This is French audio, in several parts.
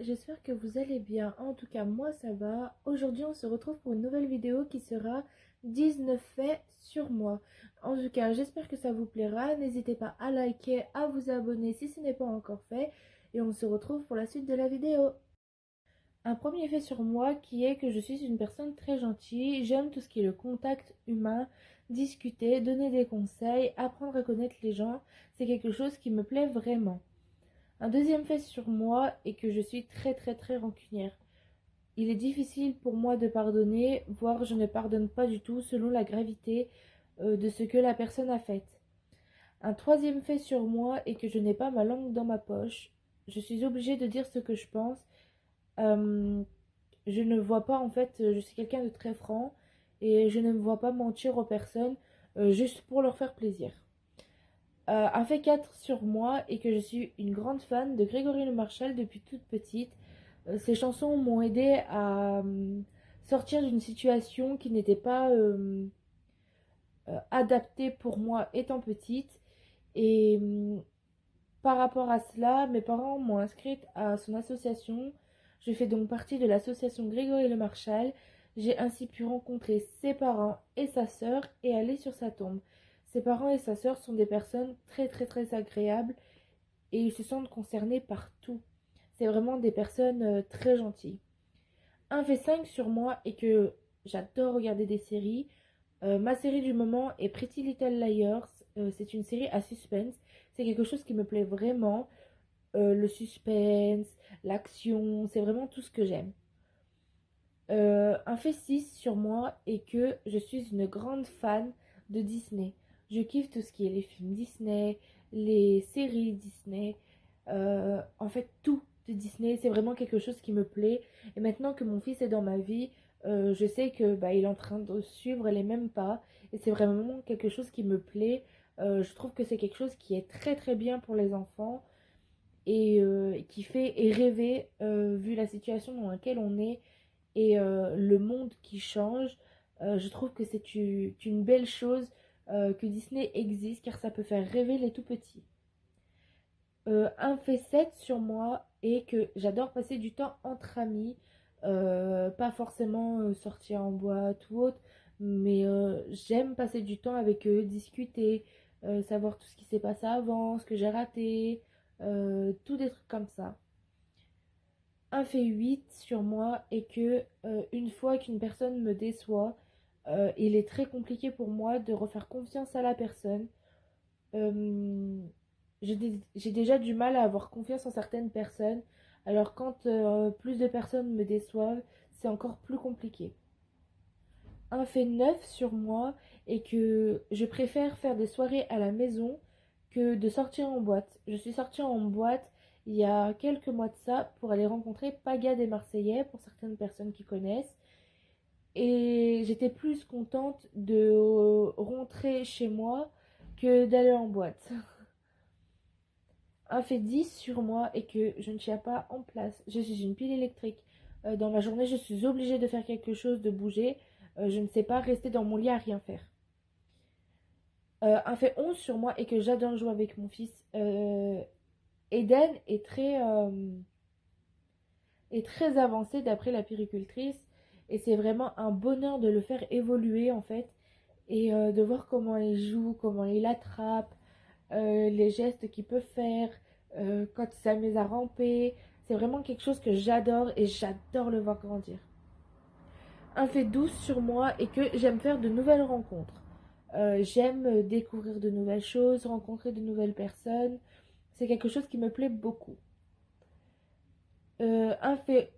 j'espère que vous allez bien. En tout cas, moi ça va. Aujourd'hui, on se retrouve pour une nouvelle vidéo qui sera 19 faits sur moi. En tout cas, j'espère que ça vous plaira. N'hésitez pas à liker, à vous abonner si ce n'est pas encore fait. Et on se retrouve pour la suite de la vidéo. Un premier fait sur moi qui est que je suis une personne très gentille. J'aime tout ce qui est le contact humain, discuter, donner des conseils, apprendre à connaître les gens. C'est quelque chose qui me plaît vraiment. Un deuxième fait sur moi est que je suis très rancunière. Il est difficile pour moi de pardonner, voire je ne pardonne pas du tout selon la gravité de ce que la personne a fait. Un troisième fait sur moi est que je n'ai pas ma langue dans ma poche. Je suis obligée de dire ce que je pense. Euh, je ne vois pas en fait, je suis quelqu'un de très franc et je ne me vois pas mentir aux personnes juste pour leur faire plaisir. Un fait 4 sur moi est que je suis une grande fan de Grégory Le Marchal depuis toute petite. Ses chansons m'ont aidé à sortir d'une situation qui n'était pas adaptée pour moi étant petite. Et par rapport à cela, mes parents m'ont inscrite à son association. Je fais donc partie de l'association Grégory Le Marchal. J'ai ainsi pu rencontrer ses parents et sa sœur et aller sur sa tombe. Ses parents et sa sœur sont des personnes très agréables et ils se sentent concernés par tout. C'est vraiment des personnes très gentilles. Un V5 sur moi est que j'adore regarder des séries. Ma série du moment est Pretty Little Liars. C'est une série à suspense. C'est quelque chose qui me plaît vraiment. Le suspense, l'action, c'est vraiment tout ce que j'aime. Un fait 6 sur moi est que je suis une grande fan de Disney. Je kiffe tout ce qui est les films Disney, les séries Disney, en fait tout de Disney, c'est vraiment quelque chose qui me plaît. Et maintenant que mon fils est dans ma vie, je sais que il est en train de suivre les mêmes pas et c'est vraiment quelque chose qui me plaît. Je trouve que c'est quelque chose qui est très bien pour les enfants et qui fait et rêver vu la situation dans laquelle on est et le monde qui change. Je trouve que c'est une belle chose que Disney existe car ça peut faire rêver les tout petits. Un fait 7 sur moi est que j'adore passer du temps entre amis, pas forcément sortir en boîte ou autre, mais j'aime passer du temps avec eux, discuter, savoir tout ce qui s'est passé avant, ce que j'ai raté, tout des trucs comme ça. Un fait 8 sur moi est que une fois qu'une personne me déçoit, il est très compliqué pour moi de refaire confiance à la personne. Euh, j'ai déjà du mal à avoir confiance en certaines personnes, alors quand plus de personnes me déçoivent, c'est encore plus compliqué. Un fait 9 sur moi est que je préfère faire des soirées à la maison que de sortir en boîte. Je suis sortie en boîte il y a quelques mois de ça pour aller rencontrer Paga des Marseillais, pour certaines personnes qui connaissent. Et j'étais plus contente de rentrer chez moi que d'aller en boîte. Un fait 10 sur moi est que je ne tiens pas en place. Je suis une pile électrique. Dans ma journée, je suis obligée de faire quelque chose, de bouger. Je ne sais pas rester dans mon lit à rien faire. Un fait 11 sur moi est que j'adore jouer avec mon fils. Eden est très avancé d'après la péricultrice. Et c'est vraiment un bonheur de le faire évoluer en fait. Et de voir comment il joue, comment il attrape, les gestes qu'il peut faire, quand il s'amuse à ramper. C'est vraiment quelque chose que j'adore et j'adore le voir grandir. Un fait 12 sur moi est que j'aime faire de nouvelles rencontres. J'aime découvrir de nouvelles choses, rencontrer de nouvelles personnes. C'est quelque chose qui me plaît beaucoup. Un fait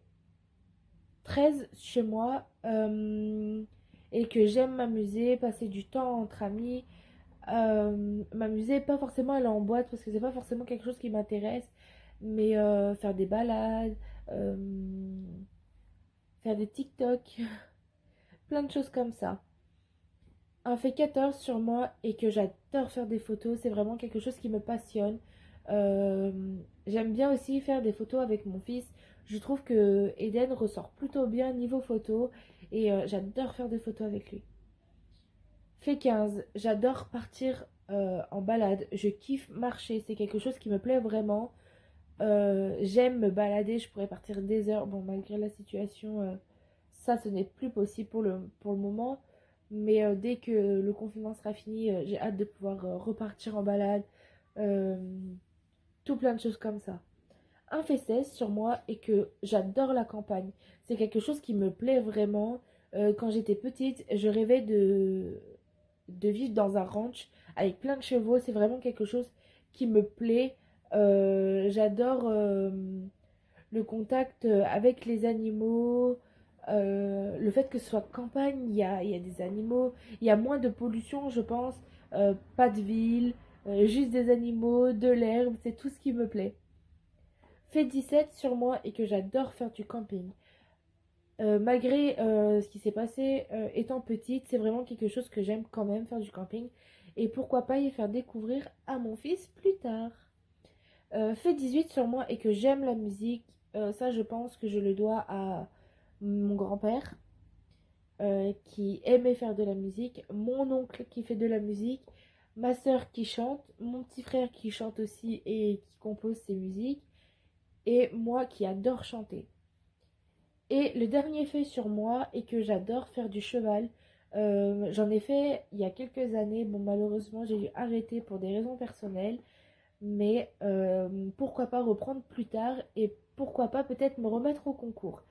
13 chez moi et que j'aime m'amuser, passer du temps entre amis, m'amuser, pas forcément aller en boîte parce que c'est pas forcément quelque chose qui m'intéresse, mais faire des balades, euh, faire des TikTok, plein de choses comme ça. Un fait 14 sur moi et que j'adore faire des photos, c'est vraiment quelque chose qui me passionne. Euh, J'aime bien aussi faire des photos avec mon fils. Je trouve que Eden ressort plutôt bien niveau photo et j'adore faire des photos avec lui. Fait 15, j'adore partir en balade. Je kiffe marcher, c'est quelque chose qui me plaît vraiment. J'aime me balader, je pourrais partir des heures. Bon, malgré la situation, ça, ce n'est plus possible pour le moment. Mais dès que le confinement sera fini, j'ai hâte de pouvoir repartir en balade. euh, tout plein de choses comme ça. Un fait 16 sur moi est que j'adore la campagne. C'est quelque chose qui me plaît vraiment. Quand j'étais petite, je rêvais de vivre dans un ranch avec plein de chevaux. C'est vraiment quelque chose qui me plaît. J'adore le contact avec les animaux. Le fait que ce soit campagne, il y a des animaux. Il y a moins de pollution, je pense. Pas de ville, juste des animaux, de l'herbe. C'est tout ce qui me plaît. Fait 17 sur moi et que j'adore faire du camping. Malgré ce qui s'est passé étant petite, c'est vraiment quelque chose que j'aime quand même faire du camping. Et pourquoi pas y faire découvrir à mon fils plus tard. Fait 18 sur moi et que j'aime la musique. Ça, je pense que je le dois à mon grand-père qui aimait faire de la musique, mon oncle qui fait de la musique, ma sœur qui chante, mon petit frère qui chante aussi et qui compose ses musiques, et moi qui adore chanter. Et le dernier fait sur moi est que j'adore faire du cheval. J'en ai fait il y a quelques années. Bon, malheureusement, j'ai dû arrêter pour des raisons personnelles. Mais pourquoi pas reprendre plus tard et pourquoi pas peut-être me remettre au concours.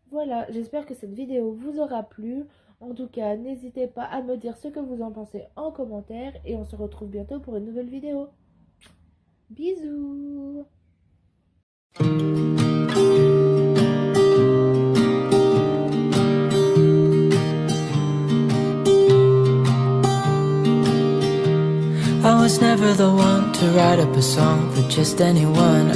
Voilà, j'espère que cette vidéo vous aura plu. En tout cas, n'hésitez pas à me dire ce que vous en pensez en commentaire et on se retrouve bientôt pour une nouvelle vidéo. Bisous! I was never the one to write up a song for just anyone.